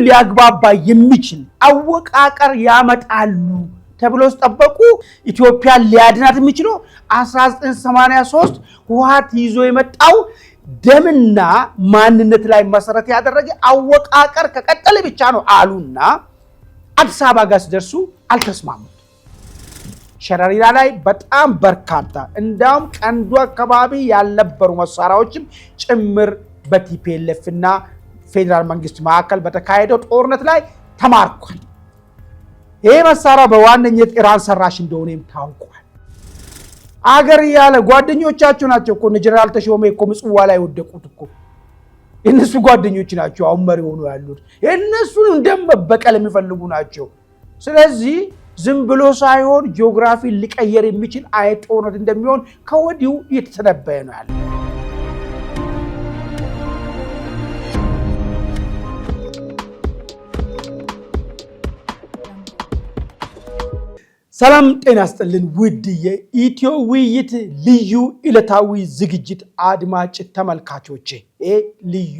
ሊያግባባ የሚችል አወቃቀር ያመጣሉ ተብሎ ተጠበቁ። ኢትዮጵያ ሊያድናት የሚችለው 1983 ህወሓት ይዞ የመጣው ደምና ማንነት ላይ መሰረት ያደረገ አወቃቀር ከቀጠለ ብቻ ነው አሉና አዲስ አበባ ጋር ሲደርሱ አልተስማሙም። ሸረሪና ላይ በጣም በርካታ እንዳውም ቀንዱ አካባቢ ያልነበሩ መሳሪያዎችም ጭምር በቲፒኤልኤፍ እና ፌደራል መንግስት መካከል በተካሄደው ጦርነት ላይ ተማርኳል። ይሄ መሳሪያ በዋነኝነት ኢራን ሰራሽ እንደሆነም ታውቋል። አገር ያለ ጓደኞቻቸው ናቸው እኮ ጀነራል ተሾመ እኮ ምጽዋ ላይ ወደቁት እኮ እነሱ ጓደኞች ናቸው። አሁን መሪ ሆኖ ያሉት እነሱን እንደመበቀል የሚፈልጉ ናቸው። ስለዚህ ዝም ብሎ ሳይሆን ጂኦግራፊ ሊቀየር የሚችል አይነት ጦርነት እንደሚሆን ከወዲሁ እየተተነበየ ነው ያለው። ሰላም ጤና ይስጥልን ውድ የኢትዮ ውይይት ልዩ ዕለታዊ ዝግጅት አድማጭ ተመልካቾቼ፣ ልዩ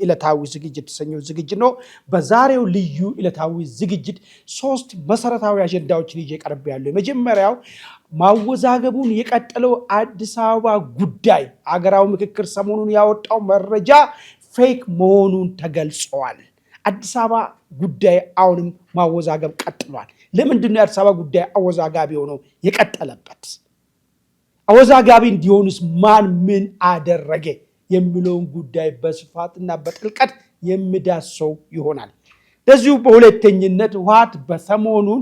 ዕለታዊ ዝግጅት የተሰኘው ዝግጅት ነው። በዛሬው ልዩ ዕለታዊ ዝግጅት 3 መሰረታዊ አጀንዳዎችን ይዤ ቀርቤያለሁ። የመጀመሪያው ማወዛገቡን የቀጠለው አዲስ አበባ ጉዳይ አገራዊ ምክክር ሰሞኑን ያወጣው መረጃ ፌክ መሆኑን ተገልጿል። አዲስ አበባ ጉዳይ አሁንም ማወዛገብ ቀጥሏል። ለምንድን ነው የአዲስ አበባ ጉዳይ አወዛጋቢ ሆነው የቀጠለበት? አወዛጋቢ እንዲሆንስ ማን ምን አደረገ የሚለውን ጉዳይ በስፋትና በጥልቀት የሚዳሰው ይሆናል። ለዚሁ በሁለተኝነት ህወሓት በሰሞኑን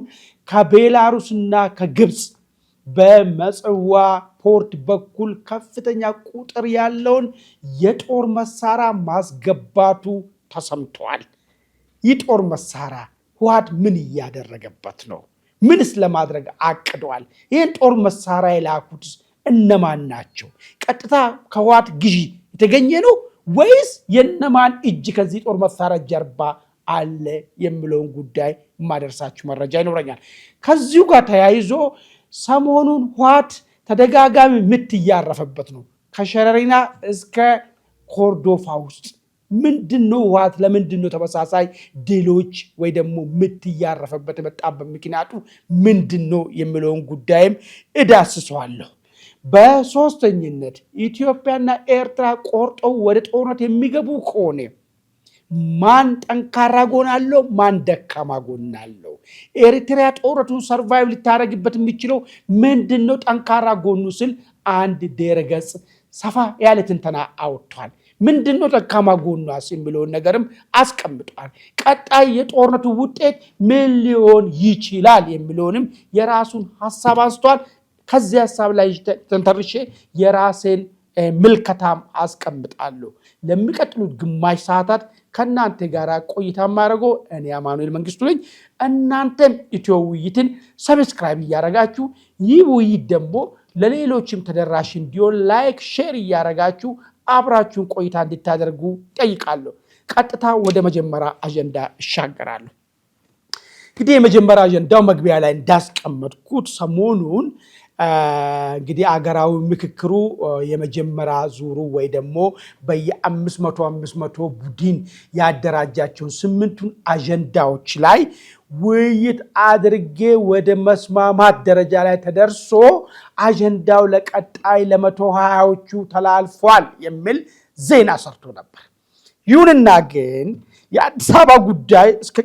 ከቤላሩስና ከግብፅ በመጽዋ ፖርት በኩል ከፍተኛ ቁጥር ያለውን የጦር መሳሪያ ማስገባቱ ተሰምቷል። ይህ ጦር መሳሪያ ህወሓት ምን እያደረገበት ነው? ምንስ ለማድረግ አቅደዋል? ይህን ጦር መሳሪያ የላኩት እነማን ናቸው? ቀጥታ ከህወሓት ግዢ የተገኘ ነው ወይስ የነማን እጅ ከዚህ ጦር መሳሪያ ጀርባ አለ የሚለውን ጉዳይ የማደርሳችሁ መረጃ ይኖረኛል። ከዚሁ ጋር ተያይዞ ሰሞኑን ህወሓት ተደጋጋሚ ምት እያረፈበት ነው። ከሸረሪና እስከ ኮርዶፋ ውስጥ ምንድነው ህወሓት ለምንድነው ተመሳሳይ ድሎች ወይ ደግሞ ምት እያረፈበት የመጣበት ምክንያቱ ምንድነው የሚለውን ጉዳይም እዳስሰዋለሁ። በሶስተኝነት ኢትዮጵያና ኤርትራ ቆርጠው ወደ ጦርነት የሚገቡ ከሆነ ማን ጠንካራ ጎን አለው፣ ማን ደካማ ጎን አለው? ኤርትራ ጦርነቱን ሰርቫይቭ ልታደርግበት የሚችለው ምንድነው ጠንካራ ጎኑ ስል አንድ ድረ-ገጽ ሰፋ ያለ ትንተና አውጥቷል። ምንድነው ደካማ ጎኗስ የሚለውን ነገርም አስቀምጧል። ቀጣይ የጦርነቱ ውጤት ምን ሊሆን ይችላል የሚለውንም የራሱን ሐሳብ አንስቷል። ከዚህ ሐሳብ ላይ ተንተርሼ የራሴን ምልከታም አስቀምጣለሁ። ለሚቀጥሉት ግማሽ ሰዓታት ከእናንተ ጋር ቆይታ ማድረጎ እኔ አማኑኤል መንግስቱ ነኝ። እናንተም ኢትዮ ውይይትን ሰብስክራይብ እያደረጋችሁ ይህ ውይይት ደግሞ ለሌሎችም ተደራሽ እንዲሆን ላይክ፣ ሼር እያደረጋችሁ አብራችሁን ቆይታ እንድታደርጉ ጠይቃለሁ። ቀጥታ ወደ መጀመሪያ አጀንዳ እሻገራለሁ። እንግዲህ የመጀመሪያ አጀንዳው መግቢያ ላይ እንዳስቀመጥኩት ሰሞኑን እንግዲህ አገራዊ ምክክሩ የመጀመሪያ ዙሩ ወይ ደግሞ በየ500 ቡድን ያደራጃቸውን 8ቱን አጀንዳዎች ላይ ውይይት አድርጌ ወደ መስማማት ደረጃ ላይ ተደርሶ አጀንዳው ለቀጣይ ለ120ዎቹ ተላልፏል የሚል ዜና ሰርቶ ነበር። ይሁንና ግን የአዲስ አበባ ጉዳይ እስከ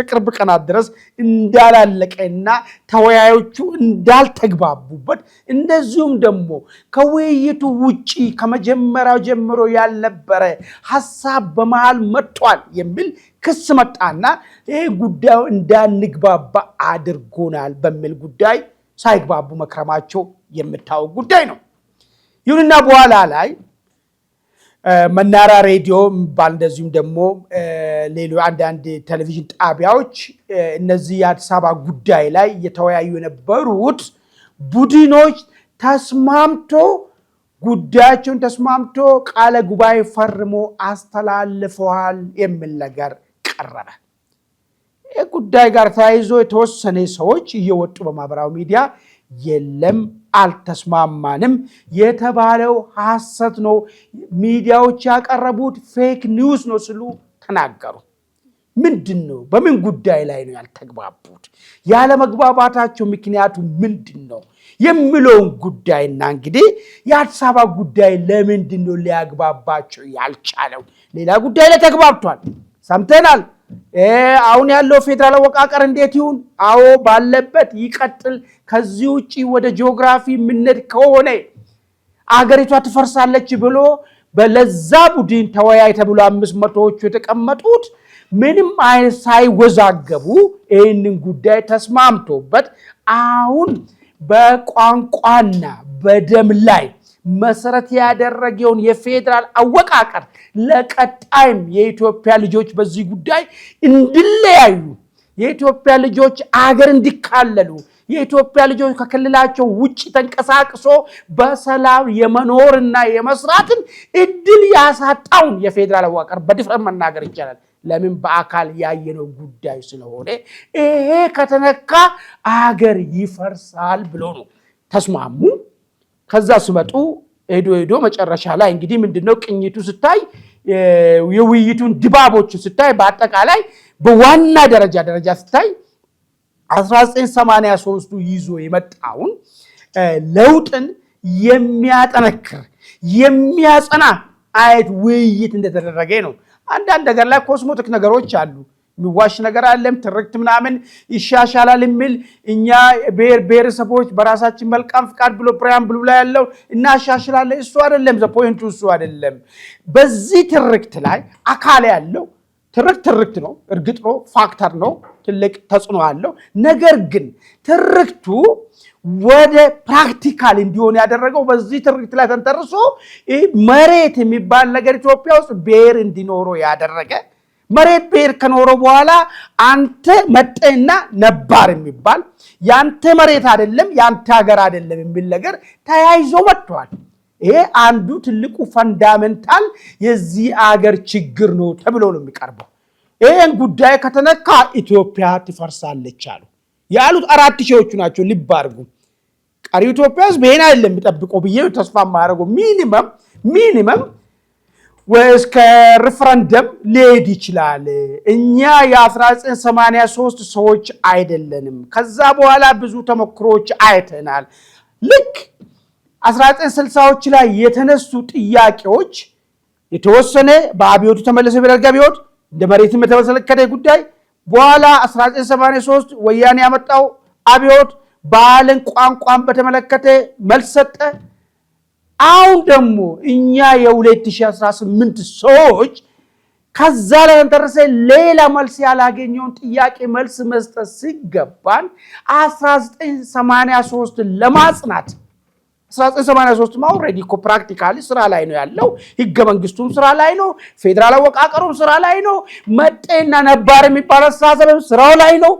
ቅርብ ቀናት ድረስ እንዳላለቀና ተወያዮቹ እንዳልተግባቡበት እንደዚሁም ደግሞ ከውይይቱ ውጪ ከመጀመሪያው ጀምሮ ያልነበረ ሐሳብ በመሃል መጥቷል የሚል ክስ መጣና ይህ ጉዳዩ እንዳንግባባ አድርጎናል በሚል ጉዳይ ሳይግባቡ መክረማቸው የምታወቅ ጉዳይ ነው። ይሁንና በኋላ ላይ መናራ ሬዲዮ የሚባል እንደዚሁም ደግሞ ሌሎች አንዳንድ ቴሌቪዥን ጣቢያዎች እነዚህ የአዲስ አበባ ጉዳይ ላይ የተወያዩ የነበሩት ቡድኖች ጉዳያቸውን ተስማምቶ ቃለ ጉባኤ ፈርሞ አስተላልፈዋል የሚል ነገር ቀረበ። ይህ ጉዳይ ጋር ተያይዞ የተወሰነ ሰዎች እየወጡ በማህበራዊ ሚዲያ የለም አልተስማማንም የተባለው ሐሰት ነው፣ ሚዲያዎች ያቀረቡት ፌክ ኒውስ ነው ሲሉ ተናገሩ። ምንድነው? በምን ጉዳይ ላይ ነው ያልተግባቡት? ያለ መግባባታቸው ምክንያቱ ምንድነው የሚለውን ጉዳይና እንግዲህ የአዲስ አበባ ጉዳይ ለምንድነው ሊያግባባቸው ያልቻለው? ሌላ ጉዳይ ላይ ተግባብቷል፣ ሰምተናል። አሁን ያለው ፌደራል አወቃቀር እንዴት ይሁን? አዎ ባለበት ይቀጥል። ከዚህ ውጪ ወደ ጂኦግራፊ ምንድ ከሆነ አገሪቷ ትፈርሳለች ብሎ በለዛ ቡድን ተወያይ ተብሎ 500ዎቹ የተቀመጡት ምንም ሳይወዛገቡ ይህንን ጉዳይ ተስማምቶበት አሁን በቋንቋና በደም ላይ መሰረት ያደረገውን የፌደራል አወቃቀር ለቀጣይም የኢትዮጵያ ልጆች በዚህ ጉዳይ እንዲለያዩ፣ የኢትዮጵያ ልጆች አገር እንዲካለሉ፣ የኢትዮጵያ ልጆች ከክልላቸው ውጭ ተንቀሳቅሶ በሰላም የመኖርና የመስራትን እድል ያሳጣውን የፌደራል አወቃቀር በድፍረት መናገር ይቻላል። ለምን? በአካል ያየነው ጉዳይ ስለሆነ ይሄ ከተነካ አገር ይፈርሳል ብሎ ነው ተስማሙ። ከዛ ሲመጡ ሄዶ መጨረሻ ላይ እንግዲህ ምንድነው ቅኝቱ ስታይ የውይይቱን ድባቦች ስታይ በአጠቃላይ በዋና ደረጃ ስታይ 1983 ይዞ የመጣውን ለውጥን የሚያጠነክር የሚያጸና አይነት ውይይት እንደተደረገ ነው። አንዳንድ ነገር ላይ ኮስሞቲክ ነገሮች አሉ፣ የሚዋሽ ነገር አለም፣ ትርክት ምናምን ይሻሻላል የሚል እኛ ብሔረሰቦች በራሳችን መልካም ፍቃድ ብሎ ፕሪያምብሉ ላይ ያለው እናሻሽላለን። እሱ አይደለም ፖይንቱ፣ እሱ አይደለም። በዚህ ትርክት ላይ አካል ያለው ትርክት ነው፣ እርግጥ ነው ፋክተር ነው፣ ትልቅ ተጽዕኖ አለው። ነገር ግን ትርክቱ ወደ ፕራክቲካል እንዲሆን ያደረገው በዚህ ትርክት ላይ ተንተርሶ መሬት የሚባል ነገር ኢትዮጵያ ውስጥ ብሔር እንዲኖረው ያደረገ፣ መሬት ብሔር ከኖረው በኋላ አንተ መጤና ነባር የሚባል ያንተ መሬት አይደለም ያንተ ሀገር አይደለም የሚል ነገር ተያይዞ መጥቷል። ይሄ አንዱ ትልቁ ፈንዳሜንታል የዚህ አገር ችግር ነው ተብሎ ነው የሚቀርበው። ይሄን ጉዳይ ከተነካ ኢትዮጵያ ትፈርሳለች አሉ ያሉት 4000ዎቹ ናቸው። ልብ አድርጉ። ቀሪው ኢትዮጵያ ህዝብ ይሄን አይደለም የሚጠብቀው ብዬ ተስፋ ማድረገው ሚኒመም እስከ ሪፈረንደም ሊሄድ ይችላል። እኛ የ1983 ሰዎች አይደለንም። ከዛ በኋላ ብዙ ተሞክሮች አይተናል። ልክ 1960ዎች ላይ የተነሱ ጥያቄዎች የተወሰነ በአብዮቱ ተመለሰ በደርግ አብዮት እንደ መሬትም የተመለከተ ጉዳይ፣ በኋላ 1983 ወያኔ ያመጣው አብዮት ባህልን ቋንቋን በተመለከተ መልስ ሰጠ። አሁን ደግሞ እኛ የ2018 ሰዎች ከዛ ላይ ተንተርሰ ሌላ መልስ ያላገኘውን ጥያቄ መልስ መስጠት ሲገባን 1983 ለማጽናት 1983 ኦልሬዲ እኮ ፕራክቲካሊ ስራ ላይ ነው ያለው። ህገ መንግስቱም ስራ ላይ ነው፣ ፌደራል አወቃቀሩም ስራ ላይ ነው፣ መጤና ነባር የሚባል አስተሳሰብ ስራው ላይ ነው።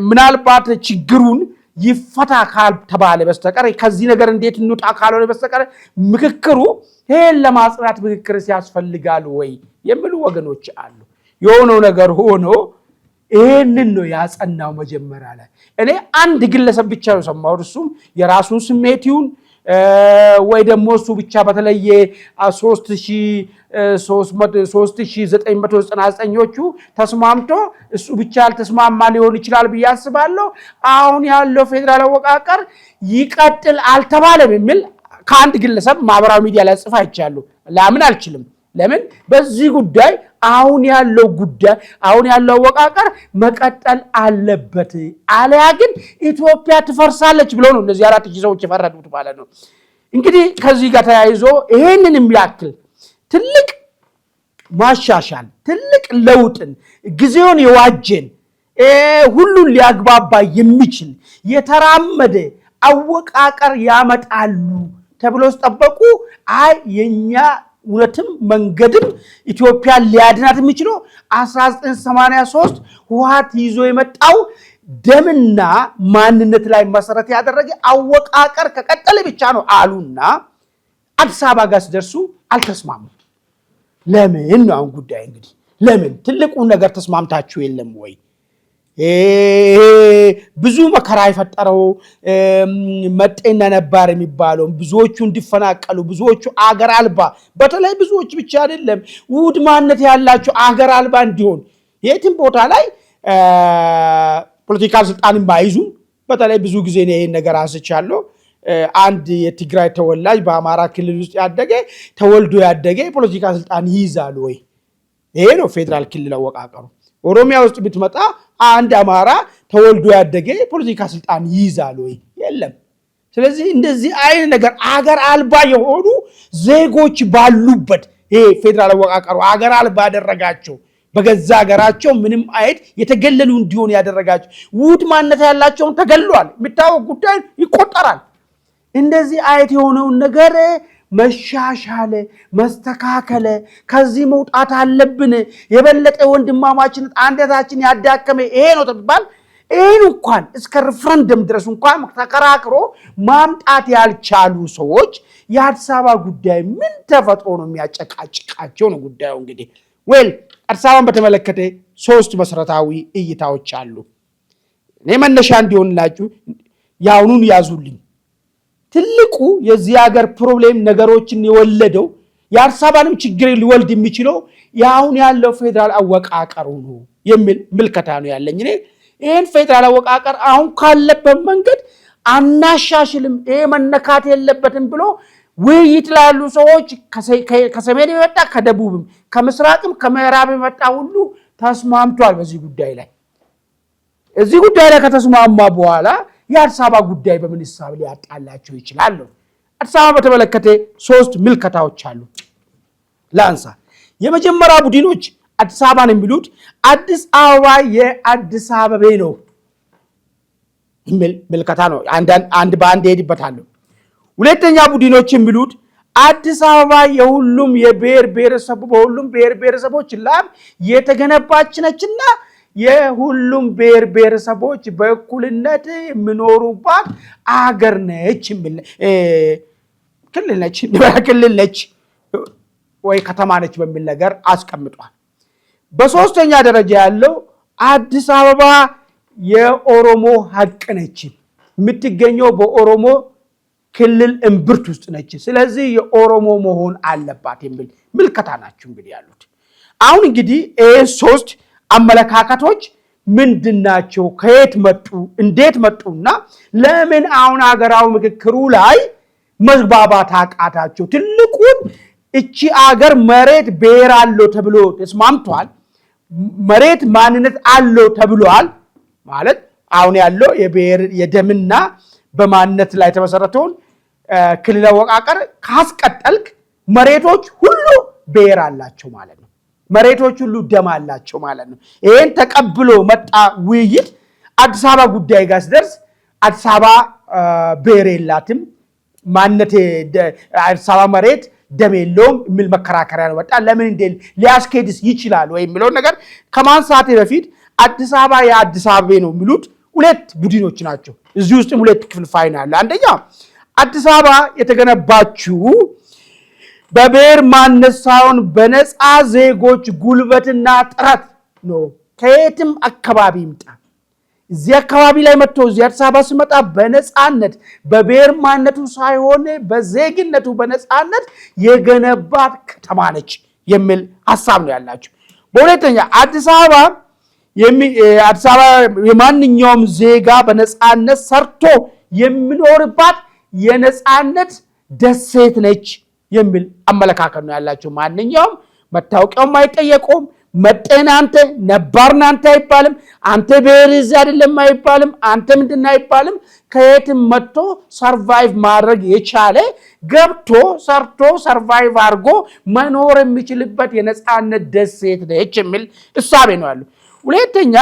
ምናልባት ችግሩን ይፈታ ካልተባለ በስተቀር ከዚህ ነገር እንዴት እንውጣ ካልሆነ በስተቀር ምክክሩ ይሄን ለማጽናት ምክክር ያስፈልጋል ወይ የሚሉ ወገኖች አሉ። የሆነው ነገር ሆኖ ይሄንን ነው ያጸናው መጀመሪያ ላይ። እኔ አንድ ግለሰብ ብቻ ነው ሰማሁት፣ እሱም የራሱን ስሜት ይሁን ወይ ደግሞ እሱ ብቻ በተለየ 3999ዎቹ ተስማምቶ እሱ ብቻ አልተስማማ ሊሆን ይችላል ብዬ አስባለሁ። አሁን ያለው ፌደራል አወቃቀር ይቀጥል አልተባለም የሚል ከአንድ ግለሰብ ማህበራዊ ሚዲያ ላይ ጽፋ አይቻለሁ። ላምን አልችልም። ለምን? በዚህ ጉዳይ አሁን ያለው አወቃቀር መቀጠል አለበት፣ አለያ ግን ኢትዮጵያ ትፈርሳለች ብሎ ነው እነዚህ 4000 ሰዎች የፈረዱት ማለት ነው። እንግዲህ ከዚህ ጋር ተያይዞ ይሄንን የሚያክል ትልቅ ማሻሻል፣ ትልቅ ለውጥን፣ ጊዜውን የዋጀን ሁሉን ሊያግባባ የሚችል የተራመደ አወቃቀር ያመጣሉ ተብሎ ተጠበቁ። የኛ እውነትም መንገድም ኢትዮጵያ ሊያድናት የሚችለው 1983 ህወሓት ይዞ የመጣው ደምና ማንነት ላይ መሰረት ያደረገ አወቃቀር ከቀጠለ ብቻ ነው አሉና አዲስ አበባ ጋር ሲደርሱ አልተስማሙም። ለምን ነው አሁን ጉዳይ እንግዲህ ለምን ትልቁ ነገር ተስማምታችሁ የለም ወይ? ብዙ መከራ የፈጠረው መጤና ነባር የሚባለው ብዙዎቹ እንዲፈናቀሉ ብዙዎቹ አገር አልባ በተለይ ብዙዎች ብቻ አይደለም ውድ ማንነት ያላቸው አገር አልባ እንዲሆን የትም ቦታ ላይ ፖለቲካል ስልጣን ማይዙ በተለይ ብዙ ጊዜ ነው ይሄን ነገር አንስቻለሁ አንድ የትግራይ ተወላጅ በአማራ ክልል ውስጥ ያደገ ተወልዶ ያደገ ፖለቲካ ስልጣን ይይዛል ወይ ይሄ ነው ፌደራል ክልል አወቃቀሩ ኦሮሚያ ውስጥ ብትመጣ አንድ አማራ ተወልዶ ያደገ ፖለቲካ ስልጣን ይይዛል ወይ የለም ስለዚህ እንደዚህ አይነት ነገር አገር አልባ የሆኑ ዜጎች ባሉበት ይሄ ፌደራል አወቃቀሩ አገር አልባ ያደረጋቸው በገዛ ሀገራቸው ምንም አይት የተገለሉ እንዲሆን ያደረጋቸው ውድ ማንነት ያላቸው ተገሏል የሚታወቅ ጉዳይ ይቆጠራል እንደዚህ አይት የሆነው ነገር መሻሻለ መስተካከለ ከዚህ መውጣት አለብን የበለጠ ወንድማማችነት አንደታችን ያዳከመ ይሄ ነው ተባል ይሄን እንኳን እስከ ሪፍረንደም ድረስ እንኳን ተከራክሮ ማምጣት ያልቻሉ ሰዎች የአዲስ አበባ ጉዳይ ምን ተፈጥሮ ነው የሚያጨቃጭቃቸው ነው ጉዳዩ እንግዲህ አዲስ አበባን በተመለከተ ሶስት መሰረታዊ እይታዎች አሉ እኔ መነሻ እንዲሆንላችሁ ያውኑን ያዙልኝ ትልቁ የዚህ ሀገር ፕሮብሌም ነገሮችን የወለደው የአዲስ አበባንም ችግር ሊወልድ የሚችለው ያውን ያለው ፌደራል አወቃቀሩ ነው የሚል ምልከታ ነው ያለኝ እኔ ይሄን ፌደራል አወቃቀር አሁን ካለበት መንገድ አናሻሽልም ይሄ መነካት የለበትም ብሎ ውይይት ላይ ያሉ ሰዎች ከሰሜን የመጣ ከደቡብም ከምስራቅም ከምዕራብም የመጣ ሁሉ ተስማምቷል በዚህ ጉዳይ ላይ እዚህ ጉዳይ ላይ ከተስማማ በኋላ የአዲስ አበባ ጉዳይ በምን ሂሳብ ሊያጣላቸው ይችላል አዲስ አበባ በተመለከተ ሶስት ምልከታዎች አሉ ላንሳ የመጀመሪያ ቡድኖች አዲስ አበባን የሚሉት አዲስ አበባ የአዲስ አበባ ነው ምልከታ ነው አንድ በአንድ ሄድበታለሁ ሁለተኛ ቡድኖች የሚሉት አዲስ አበባ የሁሉም የብሔር ብሔረሰቦች ላም የተገነባች ነችና የሁሉም ብሔር ብሔረሰቦች በእኩልነት የሚኖሩባት አገር ነች ክልል ነች ወይ ከተማ ነች በሚል ነገር አስቀምጧል በሶስተኛ ደረጃ ያለው አዲስ አበባ የኦሮሞ ሀቅ ነች የምትገኘው በኦሮሞ ክልል እምብርት ውስጥ ነች ስለዚህ የኦሮሞ መሆን አለባት የሚል ምልከታ ናቸው እንግዲህ ያሉት አሁን እንግዲህ ሶስት አመለካከቶች ምንድናቸው ከየት መጡ እንዴት መጡና ለምን አሁን ሀገራው ምክክሩ ላይ መግባባት አቃታቸው ትልቁን እቺ አገር መሬት ብሔር አለው ተብሎ ተስማምቷል መሬት ማንነት አለው ተብሏል ማለት አሁን ያለው የብሔር የደምና በማንነት ላይ ተመሰረተውን ክልል አወቃቀር ካስቀጠልክ መሬቶች ሁሉ ብሔር አላቸው ማለት ነው መሬቶች ሁሉ ደም አላቸው ማለት ነው ይሄን ተቀብሎ መጣ ውይይት አዲስ አበባ ጉዳይ ጋር ሲደርስ አዲስ አበባ ብሔር የላትም ማንነት አዲስ አበባ መሬት ደም የለውም የሚል መከራከሪያ ነው መጣ ለምን እንደ ሊያስኬድስ ይችላል ወይ የሚለው ነገር ከማንሳቴ በፊት አዲስ አበባ የአዲስ አበባ ነው የሚሉት ሁለት ቡድኖች ናቸው እዚህ ውስጥ ሁለት ክፍል ፋይናል አንደኛ አዲስ አበባ የተገነባችው በብሔር ማንነት ሳይሆን በነፃ ዜጎች ጉልበትና ጥረት ነው ከየትም አካባቢ ይምጣ እዚህ አካባቢ ላይ መጥቶ እዚህ አዲስ አበባ ሲመጣ በነፃነት በብሔር ማንነቱ ሳይሆን በዜግነቱ በነፃነት የገነባት ከተማ ነች የሚል ሐሳብ ነው ያላችሁ በሁለተኛ አዲስ አበባ የማንኛውም ዜጋ በነፃነት ሰርቶ የሚኖርባት የነፃነት ደሴት ነች የሚል አመለካከት ነው ያላችሁ ማንኛውም መታወቂያውም አይጠየቁም መጤናንተ ነባርናንተ አይባልም አንተ ብሔርዝ አይደለም አይባልም አንተ ምንድነው አይባልም ከየትም መጥቶ ሰርቫይቭ ማድረግ የቻለ ገብቶ ሰርቶ ሰርቫይቭ አድርጎ መኖር የሚችልበት የነፃነት ደሴት ነች የሚል እሳቤ ነው ያለው ሁለተኛ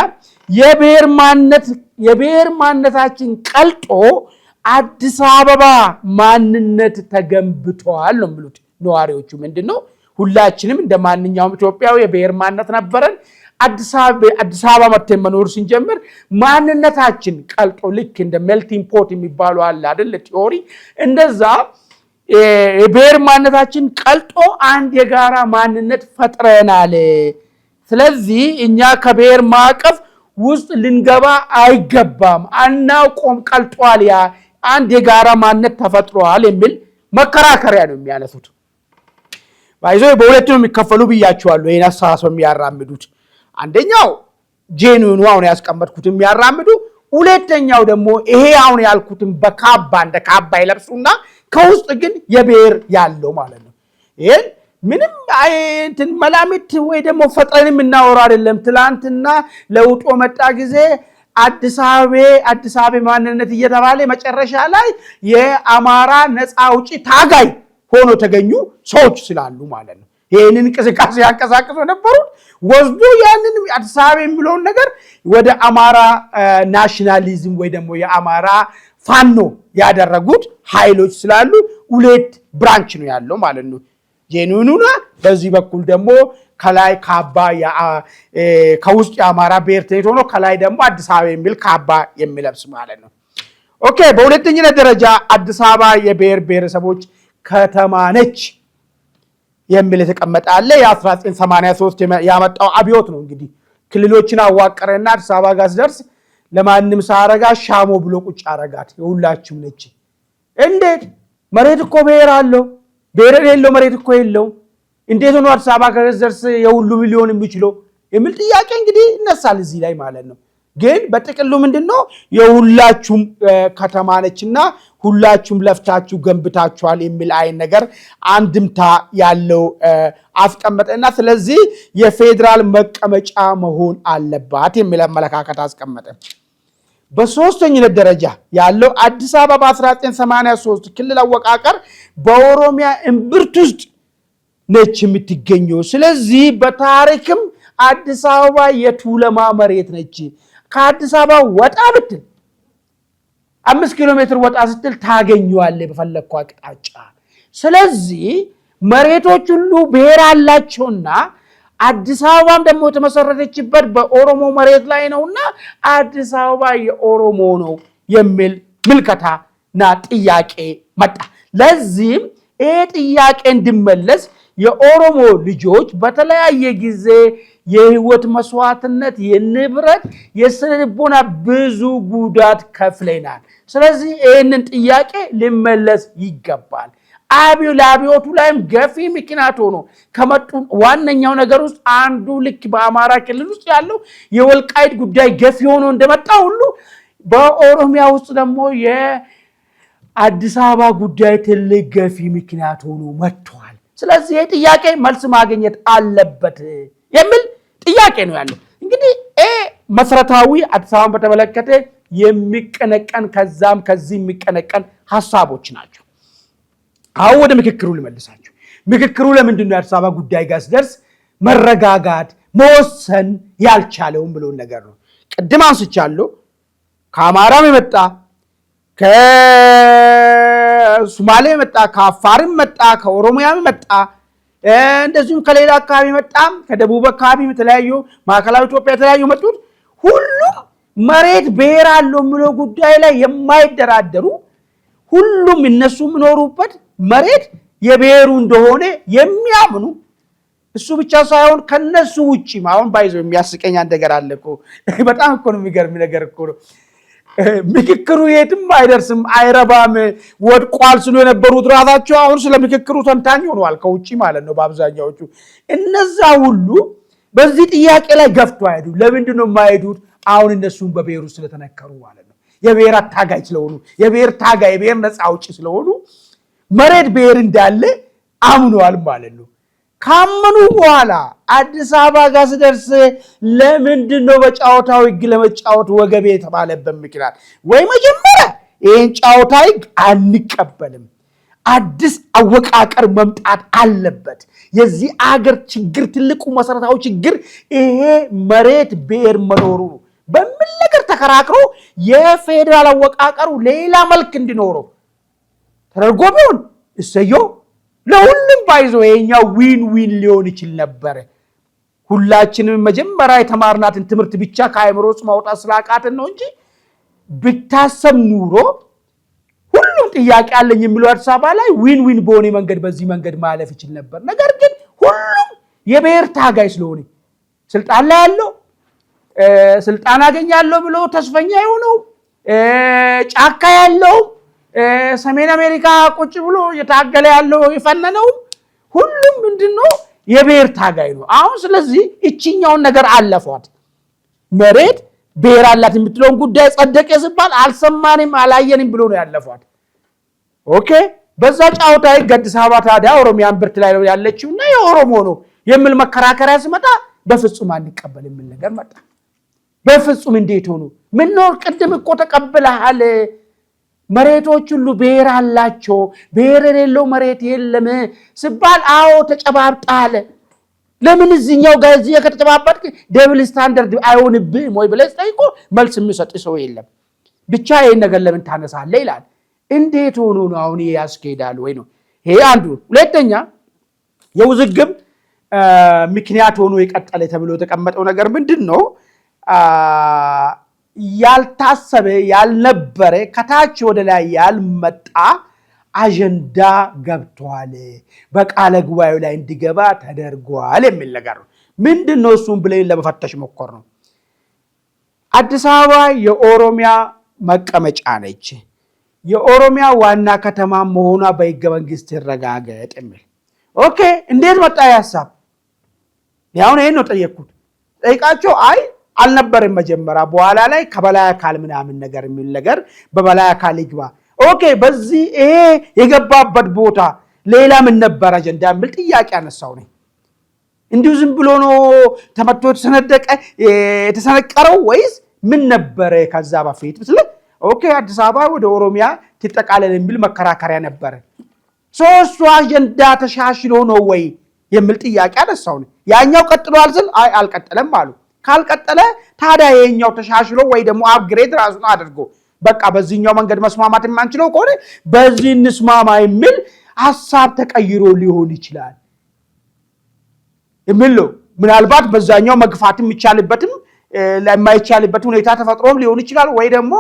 የብሔር ማንነታችን ቀልጦ አዲስ አበባ ማንነት ተገንብቷል ነው የሚሉት ነዋሪዎቹ ምንድነው ሁላችንም እንደማንኛውም ኢትዮጵያዊ የብሔር ማንነት ነበረን አዲስ አበባ መተን መኖር ሲንጀምር ማንነታችን ቀልጦ ልክ እንደ ሜልቲንግ ፖት የሚባለው አለ አይደል ቲዮሪ እንደዛ የብሔር ማንነታችን ቀልጦ አንድ የጋራ ማንነት ፈጥረናል ስለዚህ እኛ ከብሔር ማዕቀፍ ውስጥ ልንገባ አይገባም አናውቆም ቀልጧል ያ አንድ የጋራ ማንነት ተፈጥሯል የሚል መከራከሪያ ነው የሚያነሱት ባይዘው በሁለቱም የሚከፈሉ ብያቸዋለሁ ይሄን አሳሳም ያራምዱት አንደኛው ጄኑኑ አሁን ያስቀመጥኩት የሚያራምዱ ሁለተኛው ደግሞ ይሄ አሁን ያልኩትን በካባ እንደ ካባ ይለብሱና ከውስጥ ግን የብሔር ያለው ማለት ነው ይሄን ምንም እንትን መላምት ወይ ደግሞ ፈጠንም እናወራ አይደለም ትላንትና ለውጦ መጣ ጊዜ አዲስ አበባ ማንነት እየተባለ መጨረሻ ላይ የአማራ ነፃ አውጪ ታጋይ ሆኖ ተገኙ ሰዎች ስላሉ ማለት ነው ይሄንን እንቅስቃሴ ያንቀሳቀሱ ነበሩ ወዝዱ ያንን አዲስ አበባ የሚለውን ነገር ወደ አማራ ናሽናሊዝም ወይ ደግሞ የአማራ ፋኖ ያደረጉት ኃይሎች ስላሉ ሁለት ብራንች ነው ያለው ማለት ነው ጄኑኑና በዚህ በኩል ደግሞ ከላይ ካባ ከውስጥ የአማራ ብሔርተኞች ሆኖ ከላይ ደግሞ አዲስ አበባ የሚል ካባ የሚለብስ ማለት ነው ኦኬ በሁለተኛ ደረጃ አዲስ አበባ የብሔር ብሔረሰቦች ከተማ ነች የሚል ተቀመጠ አለ የ1983 ያመጣው አብዮት ነው እንግዲህ ክልሎችን አዋቀረና አዲስ አበባ ጋር ሲደርስ ለማንም ሳረጋ ሻሞ ብሎ ቁጭ አረጋት የሁላችሁም ነች እንዴት መሬት እኮ ብሔር አለው ብሔር የሌለው መሬት እኮ የለው እንዴት ነው አዲስ አበባ ጋር ሲደርስ የሁሉ ሚሊዮን የሚችለው የሚል ጥያቄ እንግዲህ ይነሳል እዚህ ላይ ማለት ነው ግን በጥቅሉ ምንድነው የሁላችሁም ከተማ ነችና ሁላችሁም ለፍታችሁ ገንብታችኋል የሚል አይ ነገር አንድምታ ያለው አስቀመጠና ስለዚህ የፌደራል መቀመጫ መሆን አለባት የሚል አመለካከት አስቀመጠ በሶስተኛው ደረጃ ያለው አዲስ አበባ በ1983 ክልል አወቃቀር በኦሮሚያ እምብርት ውስጥ ነች የምትገኘው ስለዚህ በታሪክም አዲስ አበባ የቱለማ መሬት ነች ከአዲስ አበባ ወጣ ብትል 5 ኪሎ ሜትር ወጣ ስትል ታገኙዋለህ በፈለግከው አቅጣጫ ስለዚህ መሬቶች ሁሉ ብሔር አላቸውና አዲስ አበባም ደግሞ ተመሰረተችበት በኦሮሞ መሬት ላይ ነውና አዲስ አበባ የኦሮሞ ነው የሚል ምልከታና ጥያቄ መጣ ለዚህም ይሄ ጥያቄ እንዲመለስ የኦሮሞ ልጆች በተለያየ ጊዜ የህይወት መስዋዕትነት የንብረት የስነልቦና ብዙ ጉዳት ከፍለናል ስለዚህ ይሄንን ጥያቄ ሊመለስ ይገባል ለአብዮቱ ላይም ገፊ ምክንያት ሆኖ ከመጡ ዋነኛው ነገር ውስጥ አንዱ ልክ በአማራ ክልል ውስጥ ያለው የወልቃይት ጉዳይ ገፊ ሆኖ እንደመጣ ሁሉ በኦሮሚያ ውስጥ ደግሞ የአዲስ አበባ ጉዳይ ትልቅ ገፊ ምክንያት ሆኖ መጥቷል ስለዚህ ይሄ ጥያቄ መልስ ማግኘት አለበት የሚል ጥያቄ ነው ያለው እንግዲህ መሰረታዊ አዲስ አበባን በተመለከተ የሚቀነቀን ከዛም ከዚህ የሚቀነቀን ሐሳቦች ናቸው አሁን ወደ ምክክሩ ልመልሳችሁ ምክክሩ ለምንድነው የአዲስ አበባ ጉዳይ ጋር ሲደርስ መረጋጋት መወሰን ያልቻለውን ብሎ ነገር ነው ቅድም አንስቻለሁ ከአማራም የመጣ ከሶማሌ የመጣ ከአፋርም መጣ ከኦሮሚያም መጣ እንደዚሁም ከሌላ አካባቢ መጣም ከደቡብ አካባቢ የተለያዩ ማዕከላዊ ኢትዮጵያ የተለያዩ መጡት ሁሉም መሬት ብሔር አለው የሚለው ጉዳይ ላይ የማይደራደሩ ሁሉም እነሱ የሚኖሩበት መሬት የብሔሩ እንደሆነ የሚያምኑ እሱ ብቻ ሳይሆን ከነሱ ውጪ አሁን ባይዘው የሚያስቀኝ ነገር አለ እኮ በጣም እኮ ነው የሚገርም ነገር እኮ ነው ምክክሩ የትም አይደርስም አይረባም ወድቋል ስሉ የነበሩት ራሳቸው አሁን ስለ ምክክሩ ተንታኝ ሆነዋል ከውጪ ማለት ነው በአብዛኛዎቹ እነዛ ሁሉ በዚህ ጥያቄ ላይ ገፍቶ አይሄዱ ለምንድን ነው የማይሄዱት አሁን እነሱም በብሔሩ ስለተነከሩ ማለት ነው የብሔር ታጋይ ስለሆኑ የብሔር ታጋይ የብሔር ነፃ አውጪ ስለሆኑ መሬት ብሔር እንዳለ አምነዋል ማለት ነው ካመኑ በኋላ አዲስ አበባ ጋር ሲደርስ ለምንድን ነው በጫወታው ህግ ለመጫወት ወገቤ የተባለበት ምክንያት ወይ መጀመሪያ ይሄን ጫወታ ህግ አንቀበልም አዲስ አወቃቀር መምጣት አለበት የዚህ አገር ችግር ትልቁ መሰረታዊ ችግር ይሄ መሬት ብሔር መኖሩ በምን ነገር ተከራክሮ የፌደራል አወቃቀሩ ሌላ መልክ እንዲኖረው ተደርጎ ቢሆን እሰየው ለሁሉም ባይዘው የኛው ዊን ሊሆን ይችል ነበር ሁላችንም መጀመሪያ የተማርናትን ትምህርት ብቻ ከአይምሮስ ማውጣት ስላቃተን ነው እንጂ ብታሰብ ኑሮ ሁሉም ጥያቄ አለኝ የሚለው አዲስ አበባ ላይ ዊን በሆነ መንገድ በዚህ መንገድ ማለፍ ይችል ነበር ነገር ግን ሁሉም የብሔር ታጋይ ስለሆነ ስልጣን ላይ ያለው ስልጣን አገኛለሁ ብሎ ተስፈኛ የሆነው ጫካ ያለው ሰሜን አሜሪካ ቁጭ ብሎ የታገለ ያለው የፈነነው ሁሉም ምንድነው የብሔር ታጋይ ነው። አሁን ስለዚህ እቺኛውን ነገር አለፏት። መሬት ብሔር አላት የምትለውን ጉዳይ ጸደቀ ሲባል አልሰማንም አላየንም ብሎ ነው ያለፏት። ኦኬ በዛ ጫውታ አዲስ አበባ ታዲያ ኦሮሚያን ብርት ላይ ነው ያለችውና የኦሮሞ ነው የሚል መከራከሪያ ሲመጣ በፍጹም አንቀበል የሚል ነገር መጣ። በፍጹም እንዴት ሆኖ ምን ነው ቅድም እኮ ተቀብለሃል መሬቶች ሁሉ ብሔር አላቸው ብሔር የሌለው መሬት የለም ሲባል አዎ ተጨባብጣለ ለምን እዚህኛው ጋር እዚህ ከተጨባበጥክ ደብል ስታንዳርድ አይሆንብህም ወይ ብለህ ጠይቆ መልስ የሚሰጥ ሰው የለም። ብቻ ይሄን ነገር ለምን ታነሳለህ ይላል። እንዴት ሆኖ ነው አሁን ያስኬዳል ወይ ነው ይሄ አንዱ። ሁለተኛ የውዝግብ ምክንያት ሆኖ የቀጠለ ተብሎ የተቀመጠው ነገር ምንድነው? ያልታሰበ ያልነበረ ከታች ወደ ላይ ያልመጣ አጀንዳ ገብቷል በቃለ ጉባኤው ላይ እንዲገባ ተደርጓል የሚል ነገር ነው። ምንድነው እሱን ብለን ለመፈተሽ ሞከር ነው። አዲስ አበባ የኦሮሚያ መቀመጫ ነች። የኦሮሚያ ዋና ከተማ መሆኗ በሕገ መንግስት ይረጋገጥ የሚል ኦኬ እንዴት መጣ ያሳብ? ያው ይሄን ነው ጠየቅኩት። ጠይቃቸው አይ አልነበረም መጀመሪያ በኋላ ላይ ከበላይ አካል ምናምን ነገር የሚል ነገር በበላይ አካል ይግባ። ኦኬ በዚህ ይሄ የገባበት ቦታ ሌላ ምን ነበር አጀንዳ የሚል ጥያቄ አነሳው ነው። እንዲሁ ዝም ብሎ ነው ተመቶ የተሰነቀረው ወይስ ምን ነበር ከዛ በፊት ብትል ኦኬ አዲስ አበባ ወደ ኦሮሚያ ትጠቃለል የሚል መከራከሪያ ነበር። ሶስቱ አጀንዳ ተሻሽሎ ነው ወይ የሚል ጥያቄ አነሳው ነው። ያኛው ቀጥሏል ስል አይ አልቀጠለም አሉ። ካልቀጠለ ታዲያ የኛው ተሻሽሎ ወይ ደግሞ አፕግሬድ ራሱን አድርጎ በቃ በዚህኛው መንገድ መስማማት የማንችለው ከሆነ በዚህ እንስማማ የሚል ሐሳብ ተቀይሮ ሊሆን ይችላል የሚል ነው። ምናልባት በዛኛው መግፋትም ይቻልበትም ለማይቻልበት ሁኔታ ተፈጥሮም ሊሆን ይችላል ወይ ደግሞ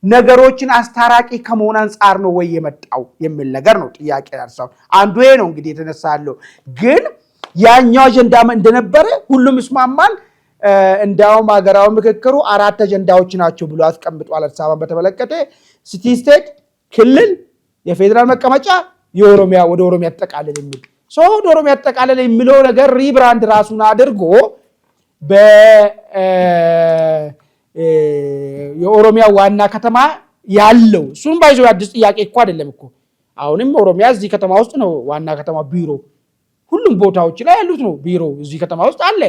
ነገሮችን አስታራቂ ከመሆን አንፃር ነው ወይ የመጣው የሚል ነገር ነው ጥያቄ ያርሳው። አንዱ ይሄ ነው እንግዲህ የተነሳለው። ግን ያኛው አጀንዳ እንደነበረ ሁሉም ይስማማል። እንዳውም ሀገራዊ ምክክሩ 4 አጀንዳዎች ናቸው ብሎ አስቀምጧል። አዲስ አበባን በተመለከተ ሲቲ ስቴት፣ ክልል፣ የፌደራል መቀመጫ፣ የኦሮሚያ ወደ ኦሮሚያ ተጠቃለለ የሚል ወደ ኦሮሚያ ተጠቃለለ የሚለው ነገር ሪብራንድ ራሱን አድርጎ የኦሮሚያ ዋና ከተማ ያለው እሱም ባይዘው አዲስ ጥያቄ እኮ አይደለም እኮ አሁንም ኦሮሚያ እዚህ ከተማ ውስጥ ነው ዋና ከተማ ቢሮ ሁሉም ቦታዎች ላይ ያሉት ነው ቢሮ እዚህ ከተማ ውስጥ አለ።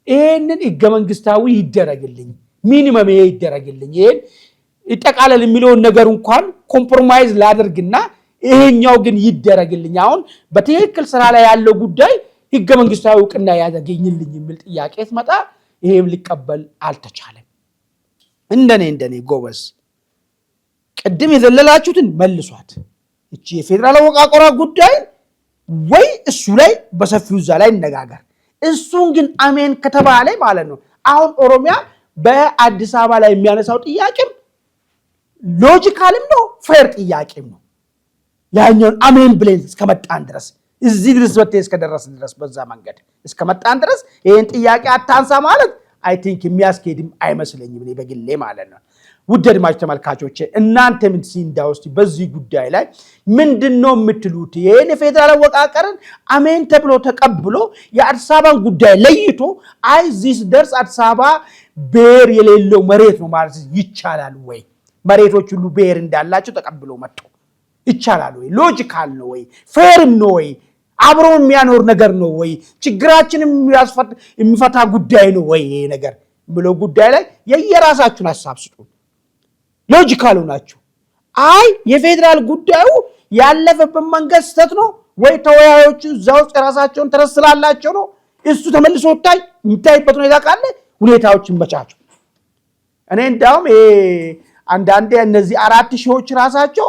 ይሄንን ሕገ መንግስታዊ ይደረግልኝ ሚኒመም ይደረግልኝ ይሄን ይጠቃለል የሚለውን ነገር እንኳን ኮምፕሮማይዝ ላድርግና ይሄኛው ግን ይደረግልኝ አሁን በትክክል ስራ ላይ ያለው ጉዳይ ሕገ መንግስታዊ እውቅና ያዘገኝልኝ የሚል ጥያቄ ሲመጣ ይሄም ሊቀበል አልተቻለም። እንደኔ ጎበዝ ቅድም የዘለላችሁትን መልሷት። እቺ የፌደራል አወቃቀሯ ጉዳይ ወይ እሱ ላይ በሰፊው እዛ ላይ እንነጋገር። እሱን ግን አሜን ከተባለ ማለት ነው አሁን ኦሮሚያ በአዲስ አበባ ላይ የሚያነሳው ጥያቄም ሎጂካልም ነው ፌር ጥያቄም ነው። ያኛውን አሜን ብለን እስከመጣን ድረስ እዚህ ድረስ እስከደረስን ድረስ በዛ መንገድ እስከመጣን ድረስ ይሄን ጥያቄ አታንሳ ማለት አይ ቲንክ የሚያስኬድም አይመስለኝም እኔ በግሌ ማለት ነው። ውድ አድማጭ ተመልካቾች እናንተ ምን ሲንዳውስቲ በዚህ ጉዳይ ላይ ምንድነው የምትሉት? ይሄን የፌደራል አወቃቀርን አሜን ተብሎ ተቀብሎ የአዲስ አበባን ጉዳይ ለይቶ አይ ዚስ ደርስ አዲስ አበባ ብሔር የሌለው መሬት ነው ማለት ይቻላል ወይ? መሬቶች ሁሉ ብሔር እንዳላቸው ተቀብሎ መጥቶ ይቻላል ወይ? ሎጂካል ነው ወይ? ፌርም ነው ወይ? አብሮ የሚያኖር ነገር ነው ወይ? ችግራችንን የሚፈታ ጉዳይ ነው ወይ? ይሄ ነገር ብሎ ጉዳይ ላይ የየራሳችሁን ሐሳብ ስጡ። ሎጂካሉ ናችሁ። አይ የፌደራል ጉዳዩ ያለፈበት መንገድ ስተት ነው ወይ ተወያዮቹ እዛው የራሳቸውን ተረስላላቸው ነው እሱ ተመልሶ ወጣይ የሚታይበት ሁኔታ ካለ ሁኔታዎች ይመቻቹ። እኔ እንዳውም አንዳንዴ እነዚህ 4000ዎች ራሳቸው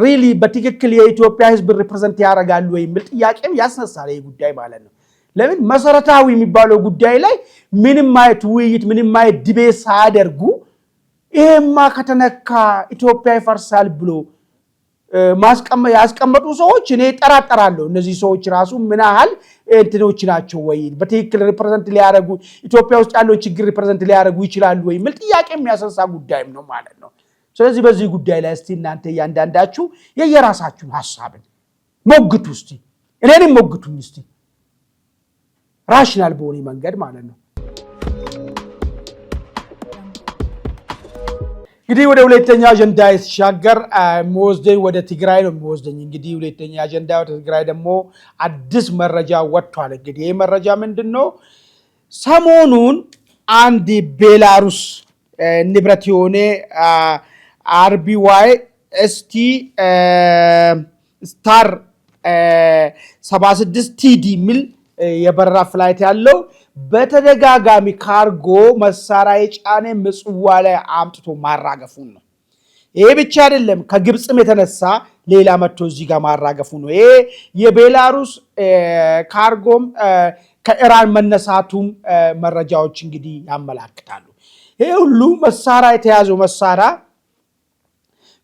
ሪሊ በትክክል የኢትዮጵያ ሕዝብ ሪፕሬዘንት ያደርጋሉ ወይ የሚል ጥያቄም ያስነሳል ይሄ ጉዳይ ማለት ነው። ለምን መሰረታዊ የሚባለው ጉዳይ ላይ ምንም አይነት ውይይት ምንም አይነት ዲቤት ሳያደርጉ ይሄማ ከተነካ ኢትዮጵያ ይፈርሳል ብሎ ያስቀመጡ ሰዎች እኔ ጠራጠራለሁ እነዚህ ሰዎች ራሱ ምን ያህል እንትኖች ናቸው ወይ በትክክል ሪፕሬዘንት ሊያደርጉ ኢትዮጵያ ውስጥ ያለው ችግር ሪፕሬዘንት ሊያደርጉ ይችላሉ ወይ ምን ጥያቄ የሚያሰሳ ጉዳይም ነው ማለት ነው። ስለዚህ በዚህ ጉዳይ ላይ እስቲ እናንተ ያንዳንዳችሁ የየራሳችሁን ሐሳብን ሞግቱ እስቲ እኔንም ሞግቱኝ እስቲ ራሽናል በሆነ መንገድ ማለት ነው። እንግዲህ ወደ ሁለተኛ አጀንዳ ሲሻገር ሞዝደኝ ወደ ትግራይ ነው ሞዝደኝ። እንግዲህ ሁለተኛ አጀንዳ ወደ ትግራይ ደግሞ አዲስ መረጃ ወጥቷል። እንግዲህ ይሄ መረጃ ምንድነው? ሰሞኑን አንድ ቤላሩስ ንብረት የሆነ አርቢዋይ ኤስቲ ስታር 76 ቲዲ ሚል የበረራ ፍላይት ያለው በተደጋጋሚ ካርጎ መሳሪያ የጫነ ምጽዋ ላይ አምጥቶ ማራገፉን ነው። ይሄ ብቻ አይደለም፣ ከግብጽም የተነሳ ሌላ መጥቶ እዚህ ጋር ማራገፉ ነው። ይሄ የቤላሩስ ካርጎም ከኢራን መነሳቱም መረጃዎች እንግዲህ ያመላክታሉ። ይሄ ሁሉ መሳሪያ የተያዘው መሳሪያ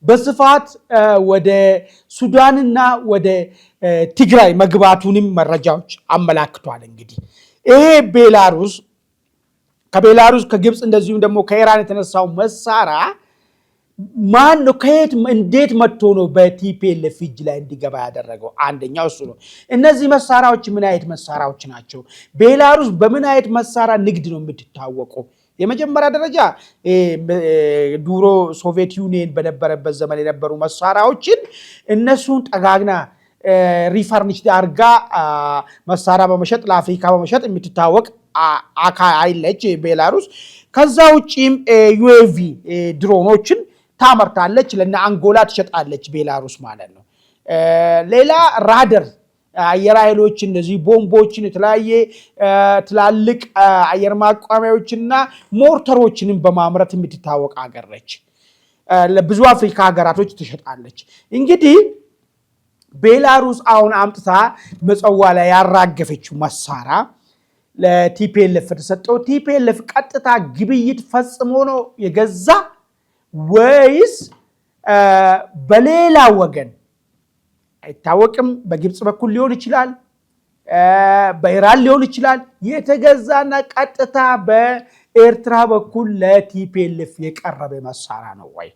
በስፋት ወደ ሱዳንና ወደ ትግራይ መግባቱንም መረጃዎች አመላክቷል። እንግዲህ ይሄ ከቤላሩስ ከግብጽ እንደዚሁም ደግሞ ከኢራን የተነሳው መሳሪያ ማን ነው ከየት እንዴት መጥቶ ነው በቲፒኤልኤፍ እጅ ላይ እንዲገባ ያደረገው? አንደኛው እሱ ነው። እነዚህ መሳሪያዎች ምን አይነት መሳሪያዎች ናቸው? ቤላሩስ በምን አይነት መሳሪያ ንግድ ነው የምትታወቀው? የመጀመሪያ ደረጃ ዱሮ ሶቪየት ዩኒየን በነበረበት ዘመን የነበሩ መሳሪያዎችን እነሱን ጠጋግና ሪፈርኒሽድ አርጋ መሳሪያ በመሸጥ ለአፍሪካ በመሸጥ የምትታወቅ አይለች ቤላሩስ። ከዛ ውጪም ዩኤቪ ድሮኖችን ታመርታለች፣ ለና አንጎላ ትሸጣለች ቤላሩስ ማለት ነው። ሌላ ራደር አየር ኃይሎች እንደዚህ ቦምቦችን የተለያየ ትላልቅ አየር ማቋሚያዎችና ሞርተሮችንም በማምረት የምትታወቅ ሀገር ነች። ለብዙ አፍሪካ ሀገራቶች ትሸጣለች። እንግዲህ ቤላሩስ አሁን አምጥታ መጽዋ ላይ ያራገፈችው መሳሪያ ለቲፒኤልኤፍ ተሰጠው። ቲፒኤልኤፍ ቀጥታ ግብይት ፈጽሞ ነው የገዛ ወይስ በሌላ ወገን አይታወቅም። በግብጽ በኩል ሊሆን ይችላል፣ በኢራን ሊሆን ይችላል። የተገዛና ቀጥታ በኤርትራ በኩል ለቲፒኤልኤፍ የቀረበ መሳሪያ ነው ወይ?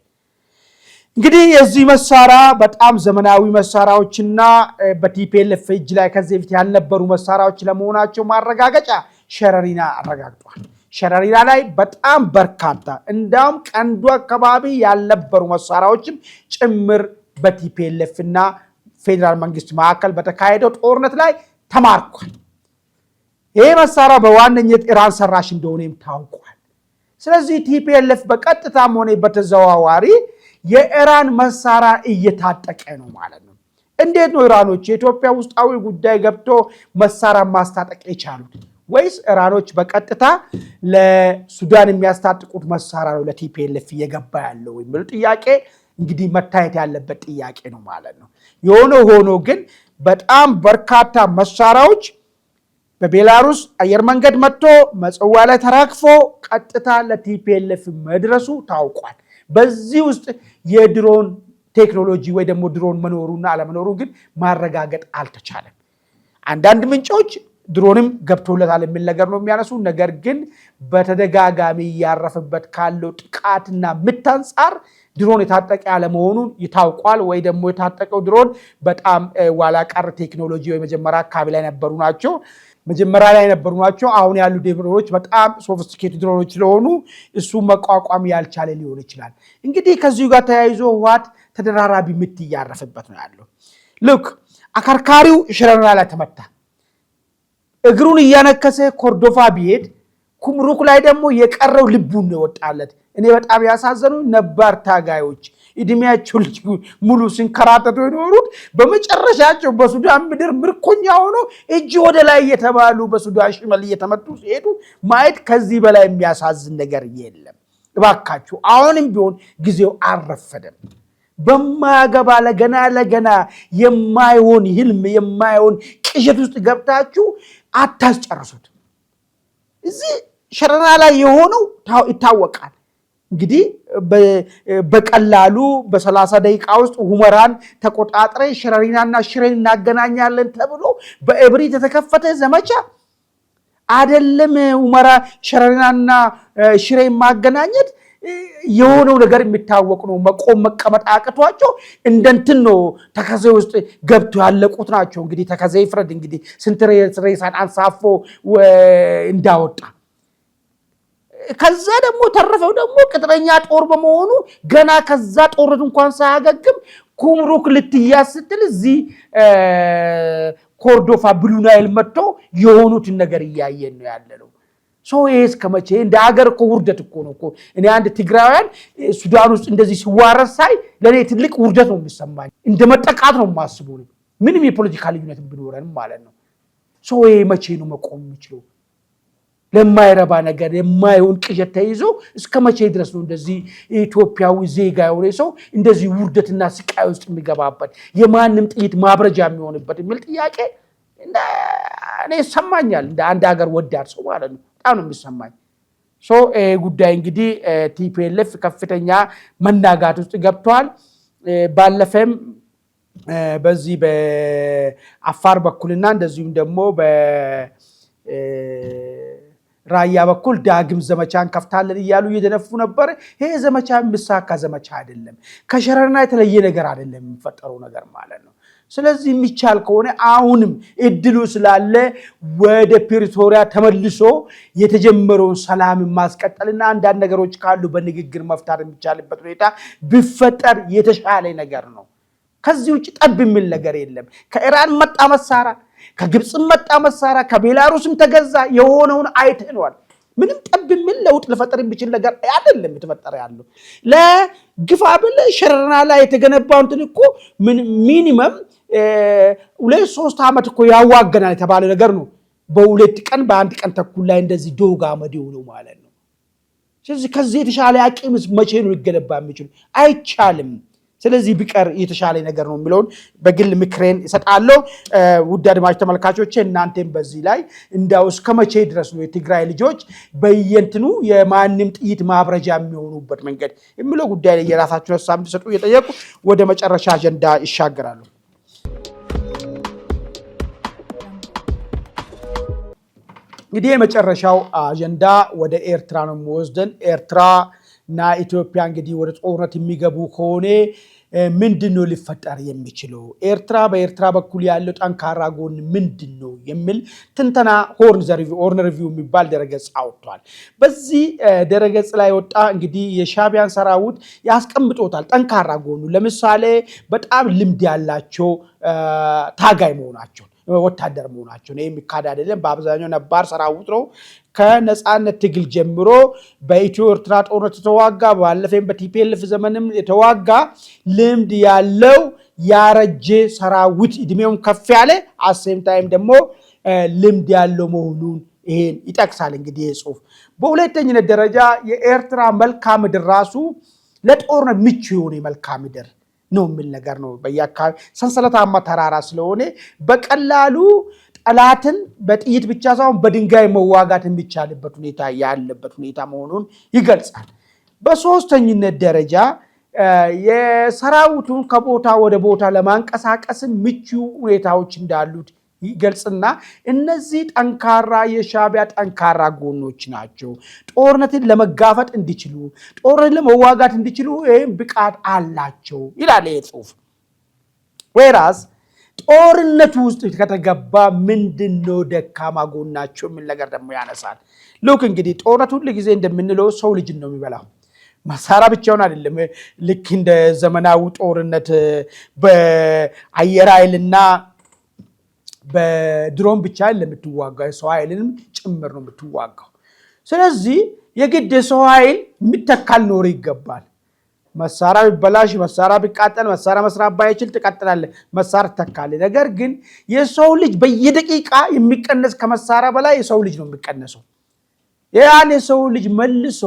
እንግዲህ የዚህ መሳሪያ በጣም ዘመናዊ መሳሪያዎችና በቲፒኤልኤፍ እጅ ላይ ከዚህ በፊት ያልነበሩ መሳሪያዎች ለመሆናቸው ማረጋገጫ ሸረሪና አረጋግጧል። ሸረሪና ላይ በጣም በርካታ እንዳውም ቀንዱ አካባቢ ያልነበሩ መሳሪያዎችም ጭምር በቲፒኤልኤፍ እና ፌደራል መንግስት መካከል በተካሄደው ጦርነት ላይ ተማርኳል። ይሄ መሳሪያ በዋነኝነት ኢራን ሰራሽ እንደሆነም ታውቋል። ስለዚህ ቲፒኤልኤፍ በቀጥታም ሆነ በተዘዋዋሪ የኢራን መሳሪያ እየታጠቀ ነው ማለት ነው። እንዴት ነው ኢራኖች የኢትዮጵያ ውስጣዊ ጉዳይ ገብቶ መሳሪያ ማስታጠቅ የቻሉት? ወይስ ኢራኖች በቀጥታ ለሱዳን የሚያስታጥቁት መሳሪያ ነው ለቲፒኤልኤፍ እየገባ ያለው የሚል ጥያቄ እንግዲህ መታየት ያለበት ጥያቄ ነው ማለት ነው። የሆነ ሆኖ ግን በጣም በርካታ መሳሪያዎች በቤላሩስ አየር መንገድ መጥቶ መጽዋ ላይ ተራክፎ ቀጥታ ለቲፒኤልኤፍ መድረሱ ታውቋል። በዚህ ውስጥ የድሮን ቴክኖሎጂ ወይ ደግሞ ድሮን መኖሩና አለመኖሩ ግን ማረጋገጥ አልተቻለም። አንዳንድ ምንጮች ድሮንም ገብቶለታል የሚል ነገር ነው የሚያነሱ። ነገር ግን በተደጋጋሚ ያረፈበት ካለው ጥቃትና ምት አንፃር ድሮን የታጠቀ ያለመሆኑን ይታውቋል። ወይ ደግሞ የታጠቀው ድሮን በጣም ኋላ ቀር ቴክኖሎጂ ወይ መጀመሪያ አካባቢ ላይ ነበሩ ናቸው። አሁን ያሉ ድሮኖች በጣም ሶፊስቲኬትድ ድሮኖች ስለሆኑ እሱ መቋቋም ያልቻለ ሊሆን ይችላል። እንግዲህ ከዚሁ ጋር ተያይዞ ህወሓት ተደራራቢ ምት እያረፈበት ነው ያለው። ልክ አከርካሪው ሽረና ላይ ተመታ፣ እግሩን እያነከሰ ኮርዶፋ ቢሄድ ኩምሩክ ላይ ደግሞ የቀረው ልቡን ነው ወጣለት። እኔ በጣም ያሳዘኑ ነባር ታጋዮች እድሜያቸው ሙሉ ሲንከራተቱ የኖሩት በመጨረሻቸው በሱዳን ምድር ምርኮኛ ሆኖ እጅ ወደ ላይ እየተባሉ በሱዳን ሽመል እየተመቱ ሲሄዱ ማየት ከዚህ በላይ የሚያሳዝን ነገር የለም። እባካችሁ አሁንም ቢሆን ጊዜው አልረፈደም። በማያገባ ለገና የማይሆን ህልም የማይሆን ቅዠት ውስጥ ገብታችሁ አታስጨርሱት። እዚህ ሸረና ላይ የሆነው ይታወቃል። እንግዲህ በቀላሉ በ30 ደቂቃ ውስጥ ሁመራን ተቆጣጥረ ሽረሪናና ሽሬን እናገናኛለን ተብሎ በእብሪት የተከፈተ ዘመቻ አይደለም። ሁመራ ሽረሪናና ሽሬን ማገናኘት የሆነው ነገር የሚታወቅ ነው። መቆም መቀመጥ አቅቷቸው እንደንትን ነው ተከዜ ውስጥ ገብቶ ያለቁት ናቸው። እንግዲህ ተከዜ ይፍረድ እንግዲህ ስንት ሬሳን አንሳፎ እንዳወጣ። ከዛ ደግሞ ተረፈው ደግሞ ቅጥረኛ ጦር በመሆኑ ገና ከዛ ጦርነት እንኳን ሳያገግም ኩምሩክ ልትያዝ ስትል እዚህ ኮርዶፋ ብሉ ናይል መጥቶ የሆኑትን ነገር እያየን ነው ያለነው። ሰው ይሄስ ከመቼ እንደ ሀገር እኮ ውርደት እኮ ነው እኮ። እኔ አንድ ትግራውያን ሱዳን ውስጥ እንደዚህ ሲዋረስ ሳይ ለኔ ትልቅ ውርደት ነው የሚሰማኝ። እንደ መጠቃት ነው የማስበው ምንም የፖለቲካ ልዩነት ቢኖረንም ማለት ነው። ሰው ይሄ መቼ ነው መቆም የሚችለው? ለማይረባ ነገር የማይሆን ቅዠት ተይዞ እስከ መቼ ድረስ ነው እንደዚህ ኢትዮጵያዊ ዜጋ የሆነ ሰው እንደዚህ ውርደትና ስቃይ ውስጥ የሚገባበት የማንም ጥይት ማብረጃ የሚሆንበት የሚል ጥያቄ እኔ ይሰማኛል እንደ አንድ ሀገር ወዳድ ሰው ማለት ነው። በጣም ነው የሚሰማኝ። ጉዳይ እንግዲህ ቲፒኤልኤፍ ከፍተኛ መናጋት ውስጥ ገብቷል። ባለፈም በዚህ በአፋር በኩልና እንደዚሁም ደግሞ ራያ በኩል ዳግም ዘመቻን ከፍታለን እያሉ እየደነፉ ነበር። ይሄ ዘመቻ የሚሳካ ዘመቻ አይደለም። ከሸረሪና የተለየ ነገር አይደለም የሚፈጠረው ነገር ማለት ነው። ስለዚህ የሚቻል ከሆነ አሁንም እድሉ ስላለ ወደ ፕሪቶሪያ ተመልሶ የተጀመረውን ሰላም ማስቀጠልና አንዳንድ ነገሮች ካሉ በንግግር መፍታት የሚቻልበት ሁኔታ ቢፈጠር የተሻለ ነገር ነው። ከዚህ ውጭ ጠብ የሚል ነገር የለም። ከኢራን መጣ መሳሪያ፣ ከግብፅም መጣ መሳሪያ፣ ከቤላሩስም ተገዛ። የሆነውን አይተነዋል። ምንም ጠብ የሚል ለውጥ ሊፈጠር የሚችል ነገር አይደለም የተፈጠረ ያለው። ለግፋ ብል ሸረሪና ላይ የተገነባው እንትን እኮ ሚኒመም 2-3 ዓመት እኮ ያዋገናል የተባለ ነገር ነው። በ2 ቀን በ1 ቀን ተኩል ላይ እንደዚህ ዶግ አመድ ነው ማለት ነው። ስለዚህ ከዚህ የተሻለ አቅም መቼ ነው ሊገነባ የሚችል? አይቻልም። ስለዚህ ቢቀር የተሻለ ነገር ነው የሚለውን በግል ምክሬን እሰጣለሁ። ውድ አድማጭ ተመልካቾቼ እናንተም በዚህ ላይ እንዳው እስከ መቼ ድረስ ነው የትግራይ ልጆች በየንትኑ የማንም ጥይት ማብረጃ የሚሆኑበት መንገድ የሚለው ጉዳይ ላይ የራሳችሁን ሀሳብ እንድትሰጡ እየጠየቁ ወደ መጨረሻ አጀንዳ ይሻገራሉ። እንግዲህ የመጨረሻው አጀንዳ ወደ ኤርትራ ነው የሚወስደን። ኤርትራ እና ኢትዮጵያ እንግዲህ ወደ ጦርነት የሚገቡ ከሆነ ምንድነው ሊፈጠር የሚችለው? በኤርትራ በኩል ያለው ጠንካራ ጎን ምንድነው የሚል ትንተና ሆርን ሪቪው የሚባል ድረገጽ አውጥቷል። በዚህ ድረገጽ ላይ ወጣ እንግዲህ የሻዕቢያን ሰራዊት ያስቀምጦታል ጠንካራ ጎኑ። ለምሳሌ በጣም ልምድ ያላቸው ታጋይ መሆናቸው፣ ወታደር መሆናቸው ነው የሚካድ አይደለም። በአብዛኛው ነባር ሰራዊት ነው። ከነጻነት ትግል ጀምሮ በኢትዮ ኤርትራ ጦርነት የተዋጋ ባለፈም በቲፒኤልኤፍ ዘመንም የተዋጋ ልምድ ያለው ያረጀ ሰራዊት እድሜውን ከፍ ያለ አሴም ታይም ደግሞ ልምድ ያለው መሆኑን ይሄን ይጠቅሳል። እንግዲህ ጽሁፍ በሁለተኝነት ደረጃ የኤርትራ መልክዓ ምድር ራሱ ለጦርነት ምቹ የሆነ መልክዓ ምድር ነው የሚል ነገር ነው። በየአካባቢ ሰንሰለታማ ተራራ ስለሆነ በቀላሉ ጠላትን በጥይት ብቻ ሳይሆን በድንጋይ መዋጋት የሚቻልበት ሁኔታ ያለበት ሁኔታ መሆኑን ይገልጻል። በሶስተኝነት ደረጃ የሰራዊቱን ከቦታ ወደ ቦታ ለማንቀሳቀስ ምቹ ሁኔታዎች እንዳሉት ይገልጽና እነዚህ ጠንካራ የሻዕቢያ ጠንካራ ጎኖች ናቸው። ጦርነትን ለመጋፈጥ እንዲችሉ፣ ጦርነትን ለመዋጋት እንዲችሉ ይህም ብቃት አላቸው ይላል ይህ ጽሁፍ። ወይራስ ጦርነቱ ውስጥ ከተገባ ምንድነው ደካማ ጎናቸው የሚል ነገር ደግሞ ያነሳል። ልክ እንግዲህ ጦርነቱ ሁሉ ጊዜ እንደምንለው ሰው ልጅ ነው የሚበላው። መሳሪያ ብቻውን አይደለም። ልክ እንደ ዘመናዊ ጦርነት በአየር ኃይልና በድሮን ብቻ ለምትዋጋው ሰው ኃይልንም ጭምር ነው የምትዋጋው። ስለዚህ የግድ ሰው ኃይል የሚተካል ኖር ይገባል። መሳሪያ ቢበላሽ፣ መሳሪያ ቢቃጠል፣ መሳሪያ መስራት ባይችል ትቀጥላለህ፣ መሳሪያ ትተካለህ። ነገር ግን የሰው ልጅ በየደቂቃ የሚቀነስ ከመሳሪያ በላይ የሰው ልጅ ነው የሚቀነሰው። ያን የሰው ልጅ መልሶ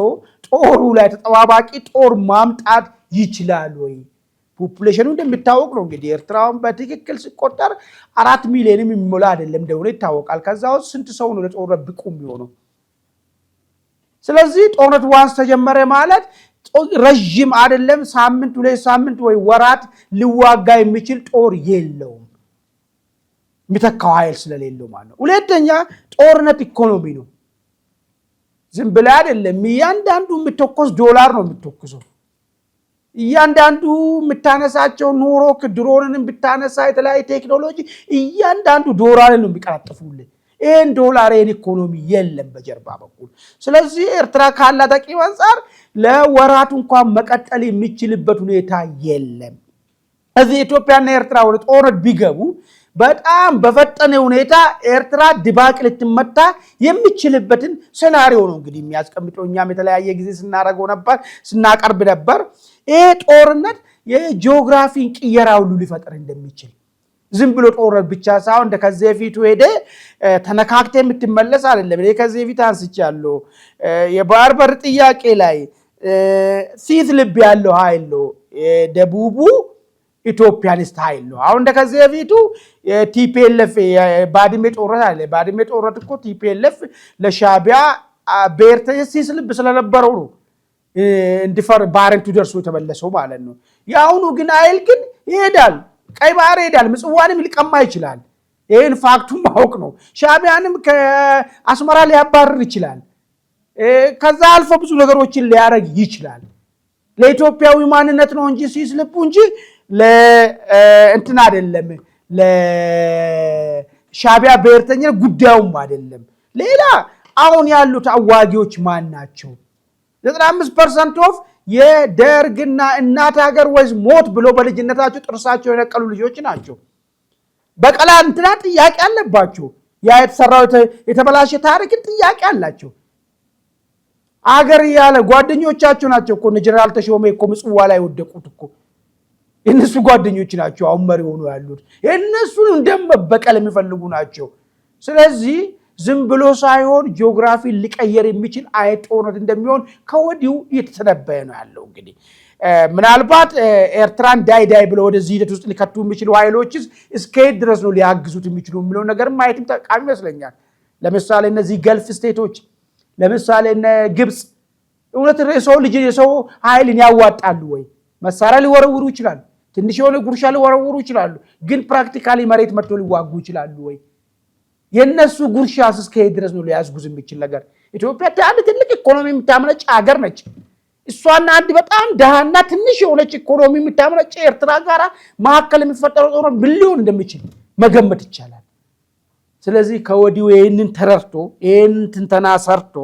ጦሩ ላይ ተጠባባቂ ጦር ማምጣት ይችላል ወይ? ፖፑሌሽኑ እንደሚታወቅ ነው እንግዲህ ኤርትራውን በትክክል ሲቆጠር 4 ሚሊዮን የሚሞላ አይደለም እንደሆነ ይታወቃል። ከዛ ውስጥ ስንት ሰው ነው ለጦርነት ብቁ የሚሆነው? ስለዚህ ጦርነት ዋንስ ተጀመረ ማለት ረጅም አይደለም፣ ሳምንት 2 ሳምንት ወይ ወራት ሊዋጋ የሚችል ጦር የለውም የሚተካው ኃይል ስለሌለው ማለት ነው። ሁለተኛ ጦርነት ኢኮኖሚ ነው። ዝም ብለህ አይደለም። እያንዳንዱ የምትተኮስ ዶላር ነው የምትተኩሰው። እያንዳንዱ የምታነሳቸው ኑሮ ድሮንን ብታነሳ የተለያየ ቴክኖሎጂ እያንዳንዱ ዶላር ነው የሚቀላጥፉልህ። ይህን ዶላር ይህን ኢኮኖሚ የለም በጀርባ በኩል። ስለዚህ ኤርትራ ካላት አቅም አንጻር ለወራት እንኳን መቀጠል የሚችልበት ሁኔታ የለም። እዚህ ኢትዮጵያና ኤርትራ ወደ ጦርነት ቢገቡ በጣም በፈጠነ ሁኔታ ኤርትራ ድባቅ ልትመታ የሚችልበትን ሴናሪዮ ነው እንግዲህ የሚያስቀምጠው። እኛም የተለያየ ጊዜ ስናቀርብ ነበር። ይሄ ጦርነት የጂኦግራፊን ቅየራ ሁሉ ሊፈጥር እንደሚችል ዝም ብሎ ጦርነት ብቻ ሳይሆን እንደ ከዚህ በፊቱ ሄደ ተነካክተ የምትመለስ አይደለም። እኔ ከዚህ በፊት አንስቻለሁ። የባህር በር ጥያቄ ላይ ሲት ልብ ያለው ኃይል ነው ደቡቡ ኢትዮጵያኒስት ኃይል ነው። አሁን እንደ ከዚህ በፊቱ ቲፒኤልኤፍ ባድሜ ጦርነት አለ። ባድሜ ጦርነት እኮ ቲፒኤልኤፍ ለሻዕቢያ ብሔርተኛ ሲስ ልብ ስለነበረው ነው እንዲፈር ባረንቱ ደርሶ የተመለሰው ማለት ነው። የአሁኑ ግን ኃይል ግን ይሄዳል፣ ቀይ ባህር ይሄዳል፣ ምጽዋንም ሊቀማ ይችላል። ይህን ፋክቱን ማወቅ ነው። ሻዕቢያንም ከአስመራ ሊያባርር ይችላል። ከዛ አልፎ ብዙ ነገሮችን ሊያደርግ ይችላል። ለኢትዮጵያዊ ማንነት ነው እንጂ ሲስ ልቡ እንጂ ለእንትን አይደለም፣ ለሻዕቢያ ብሔርተኛ ጉዳዩም አይደለም። ሌላ አሁን ያሉት አዋጊዎች ማን ናቸው? 95% ኦፍ የደርግና እናት ሀገር ወይስ ሞት ብሎ በልጅነታቸው ጥርሳቸው የነቀሉ ልጆች ናቸው። በቀላ እንትና ጥያቄ አለባቸው። ያ የተሰራው የተበላሸ ታሪክን ጥያቄ አላቸው። አገር ያለ ጓደኞቻቸው ናቸው እኮ ጀነራል ተሾመ እኮ ምጽዋ ላይ ወደቁት እኮ የነሱ ጓደኞች ናቸው አሁን መሪ ሆኖ ያሉት። የነሱን እንደመበቀል የሚፈልጉ ናቸው። ስለዚህ ዝም ብሎ ሳይሆን ጂኦግራፊ ሊቀየር የሚችል አይነት ጦርነት እንደሚሆን ከወዲሁ እየተተነበየ ነው ያለው። እንግዲህ ምናልባት ኤርትራን ዳይ ብለው ወደዚህ ሂደት ውስጥ ሊከቱ የሚችሉ ኃይሎችስ እስከየት ድረስ ነው ሊያግዙት የሚችሉ የሚለው ነገር ማየትም ጠቃሚ ይመስለኛል። ለምሳሌ እነዚህ ገልፍ ስቴቶች፣ ለምሳሌ እነ ግብፅ እውነት የሰው ኃይልን ያዋጣሉ ወይ? መሳሪያ ሊወረውሩ ይችላሉ፣ ትንሽ የሆነ ጉርሻ ሊወረውሩ ይችላሉ፣ ግን ፕራክቲካሊ መሬት መጥቶ ሊዋጉ ይችላሉ ወይ? የነሱ ጉርሻስ እስከየት ድረስ ነው ሊያስጉዝ የሚችል ነገር? ኢትዮጵያ አንድ ትልቅ ኢኮኖሚ የምታመነጭ ሀገር ነች። እሷና አንድ በጣም ደሃና ትንሽ የሆነች ኢኮኖሚ የምታመነጭ ኤርትራ ጋር መካከል የሚፈጠረው ጦርነት ቢሊዮን እንደሚችል መገመት ይቻላል። ስለዚህ ከወዲሁ ይህንን ተረድቶ ይህንን ትንተና ሰርቶ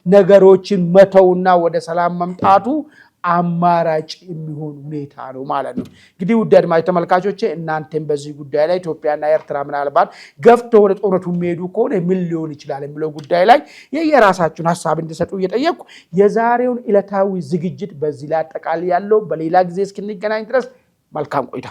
ነገሮችን መተውና ወደ ሰላም መምጣቱ አማራጭ የሚሆን ሁኔታ ነው ማለት ነው። እንግዲህ ውድ አድማጭ ተመልካቾቼ እናንተም በዚህ ጉዳይ ላይ ኢትዮጵያና ኤርትራ ምናልባት ገፍቶ ወደ ጦርነቱ የሚሄዱ ከሆነ ምን ሊሆን ይችላል የሚለው ጉዳይ ላይ የየራሳችሁን ሀሳብ እንድሰጡ እየጠየቅኩ የዛሬውን ዕለታዊ ዝግጅት በዚህ ላይ አጠቃላይ ያለው በሌላ ጊዜ እስክንገናኝ ድረስ መልካም ቆይታ